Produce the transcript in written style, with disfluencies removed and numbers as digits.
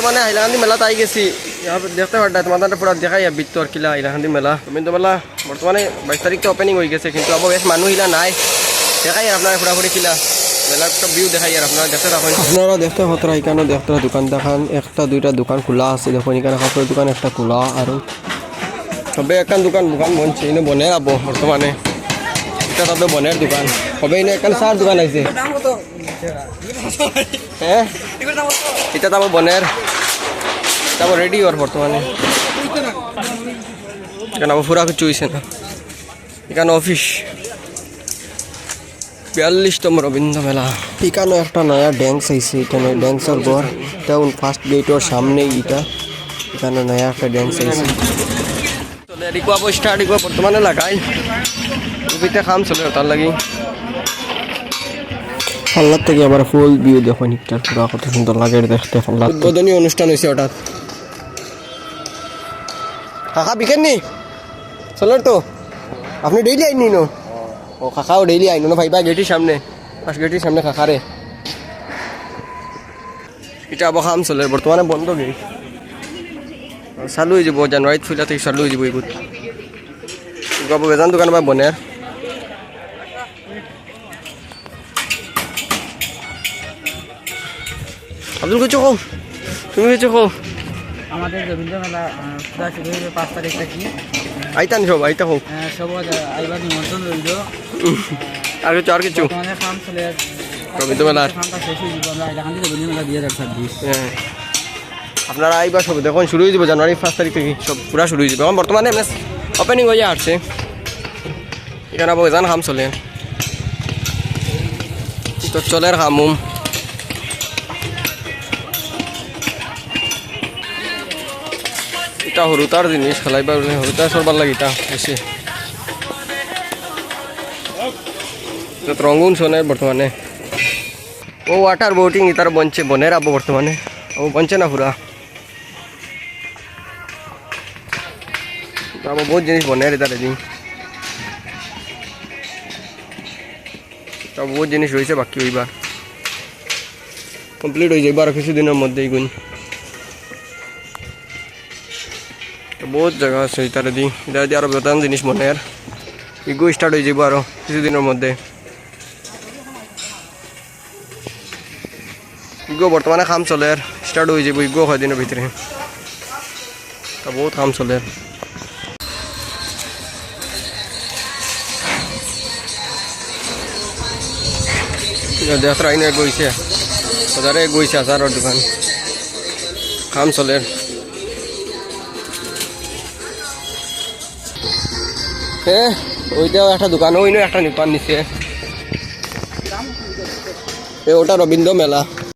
বর্তমানে হাইলাকান্দি মেলা তাই গেছি দেখতে পারটা তোমাদের পুরো দেখাই বিত্তর কিলা হাইলাকান্দি মেলা রবীন্দ্র মেলা বর্তমানে 22 তারিখে ওপেনিং হয়ে গেছে কিন্তু আবার বেশ মানুষ হিলা নাই দেখাই আপনারা পুরাপুরি কিলা মেলার সব ভিউ দেখাই আর আপনারা দেখতে থাকুন আপনারা দেখতে হতো এখানে দেখতে দোকান দেখান একটা দুইটা দোকান খোলা আছে দেখুন এখানে কাপড়ের দোকান একটা খোলা আর সবে একখান দোকান বনছে এনে বনের আবো বর্তমানে এটা তবে বনের দোকান হবে এনে একখান চার দোকান আছে হ্যাঁ এটা তো বনের তারপর রেডি হওয়ার বর্তমানে এখানে আবার পুরা কিছু হয়েছে না এখানে অফিস 42তম রবীন্দ্র মেলা এখানে একটা নয়া ড্যান্স আইছে এখানে ড্যান্সের ঘর তেমন ফার্স্ট গেটের সামনেই এটা এখানে নয়া একটা ড্যান্স আইছে চলে রিকুয়া স্টার্ট রিকুয়া বর্তমানে লাগাই ছবিতে খাম চলে তার লাগি পাল্লার থেকে আবার ফুল ভিউ দেখো নিকটার পুরো কত সুন্দর লাগে দেখতে পাল্লার উদ্বোধনী অনুষ্ঠান হয়েছে হঠাৎ কাকা বিকেন নি চলো তো আপনি ডেইলি আইনি নো ও কাকাও ডেইলি আইনো না ভাইবা গেটের সামনে ফার্স্ট গেটের সামনে কাকারে এটা আবার খাম চলে বর্তমানে বন্ধ গেট চালু হয়ে যাব জানুয়ারিত ফুলা থেকে চালু হয়ে যাব এইগুলো বেজান দোকান বা বনের আব্দুল কিছু কও তুমি কিছু কও আমাদের রবীন্দ্র মেলা শুরু হয়ে 5 তারিখ থেকে আইতান সব আইতা হোক সব আইবার নিমন্ত্রণ রইল আর কিছু আমাদের খাম চলে রবীন্দ্র মেলার খামটা শেষ হয়ে যাব আমরা এখান থেকে রবীন্দ্র মেলা 2026 হ্যাঁ আপনারা আইবা সব দেখুন শুরু হয়ে যাব জানুয়ারি 5 তারিখ থেকে সব পুরা শুরু হয়ে যাবে এখন বর্তমানে ওপেনিং হয়ে আসছে এখানে আবার জান খাম চলে তো চলের খামুম এটা হরুতার জিনিস খেলাইবার হরুতা সরবার লাগে এটা বেশি রঙুন শোনে বর্তমানে ও ওয়াটার বোটিং ইতার বনছে বনের আবো বর্তমানে ও বনছে না পুরা বহুত জিনিস বনের ইতারে দিন বহুত জিনিস রয়েছে বাকি হইবার কমপ্লিট হয়ে যাইবার কিছুদিনের মধ্যে এইগুন বহুত জায়গা আছে এটারে দিই এটা দিয়ে আরো বেতন জিনিস মনের ইগো স্টার্ট হয়ে যাব আরো কিছুদিনের মধ্যে ইগো বর্তমানে কাম চলে স্টার্ট হয়ে যাব ইগো হয় দিনের ভিতরে তা বহুত কাম চলে যাত্রা আইনে গৈছে বজারে গৈছে আচারের দোকান কাম চলে হ্যাঁ ওইটাও একটা দোকান ওইনো একটা নিপান নিচে ওটা রবীন্দ্র মেলা